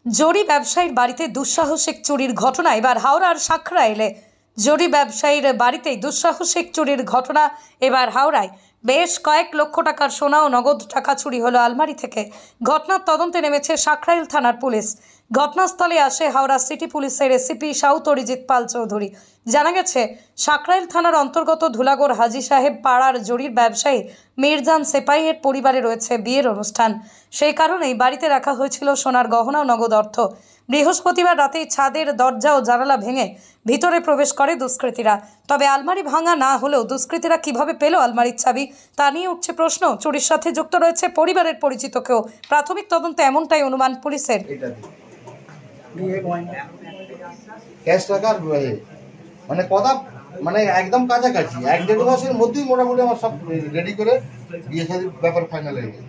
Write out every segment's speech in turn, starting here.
জরি ব্যবসায়ীর বাড়িতে দুঃসাহসিক চুরির ঘটনা এবার হাওড়ার সাঁকরাইলে। জরি ব্যবসায়ীর বাড়িতে দুঃসাহসিক চুরির ঘটনা এবার হাওড়ায়। বেশ কয়েক লক্ষ টাকার সোনা ও নগদ টাকা চুরি হলো আলমারি থেকে। ঘটনার তদন্তে নেমেছে সাঁকরাইল থানার পুলিশ। ঘটনাস্থলে আসে হাওড়া সিটি পুলিশের এসিপি সাউথ অরিজিৎ পাল চৌধুরী। জানা গেছে, সাঁকরাইল থানার অন্তর্গত ধুলাগড় হাজি সাহেব পাড়ার জরির ব্যবসায়ী মির্জান সেপাইয়ের পরিবারে রয়েছে বিয়ের অনুষ্ঠান। সেই কারণেই বাড়িতে রাখা হয়েছিল সোনার গহনা ও নগদ অর্থ। বৃহস্পতিবার রাতেই ছাদের দরজা ও জানালা ভেঙে ভিতরে প্রবেশ করে দুষ্কৃতীরা। তবে আলমারি ভাঙা না হলেও দুষ্কৃতীরা কিভাবে পেল আলমারির চাবি তা নিয়ে উঠছে প্রশ্ন। চুরির সাথে যুক্ত রয়েছে পরিবারের পরিচিত কেউ। প্রাথমিক তদন্তে এমনটাই অনুমান পুলিশের। ক্যাশ টাকার মানে কথা মানে একদম কাছাকাছি 1-1.5 মাসের মধ্যেই মোটামুটি আমার সব রেডি করে বিয়ে শাদীর ব্যাপার ফাইনাল হয়ে গেছে।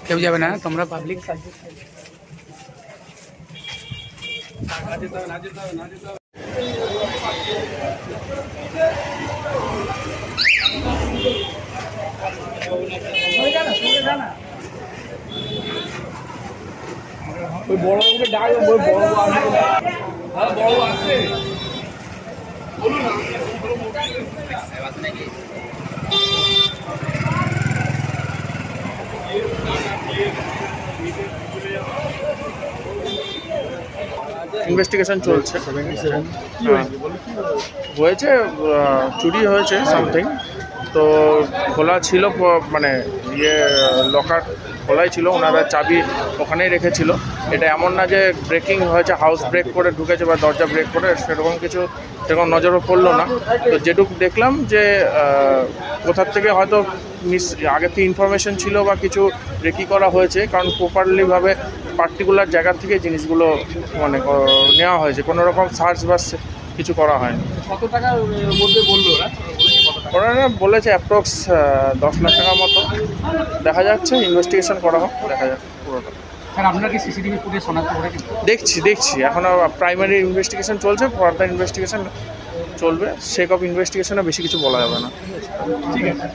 কেউ যাবে না, তোমরা পাবলিক ওই বড় ডাক বড় আসছে বলুন না। ইনভেস্টিগেশন চলছে। হয়েছে চুরি হয়েছে সামথিং, তো খোলা ছিল, মানে লকার খোলাই ছিল, ওনারা চাবি ওখানেই রেখেছিল। এটা এমন না যে ব্রেকিং হয়েছে, হাউস ব্রেক করে ঢুকেছে বা দরজা ব্রেক করে, সেরকম নজরও পড়লো না। তো যেটুকু দেখলাম যে কোথার থেকে হয়তো আগে থেকে ইনফরমেশন ছিল বা কিছু রেকি করা হয়েছে, কারণ প্রপারলিভাবে পার্টিকুলার জায়গা থেকে জিনিসগুলো মানে নেওয়া হয়েছে, কোনো রকম সার্চ বা কিছু করা হয়নি। কত টাকার মধ্যে বললো ওরা বলেছে অ্যাপ্রক্স 10 লাখ টাকার মতো। দেখা যাচ্ছে, ইনভেস্টিগেশন করা হোক, দেখা যাক পুরোটা। স্যার, আপনারা কি সিসিটিভি ফুটেজ শনাক্ত করেছেন? দেখছি এখনও প্রাইমারি ইনভেস্টিগেশন চলছে, ফার্দার ইনভেস্টিগেশন চলবে। সেক অফ ইনভেস্টিগেশনে বেশি কিছু বলা যাবে না। ঠিক আছে।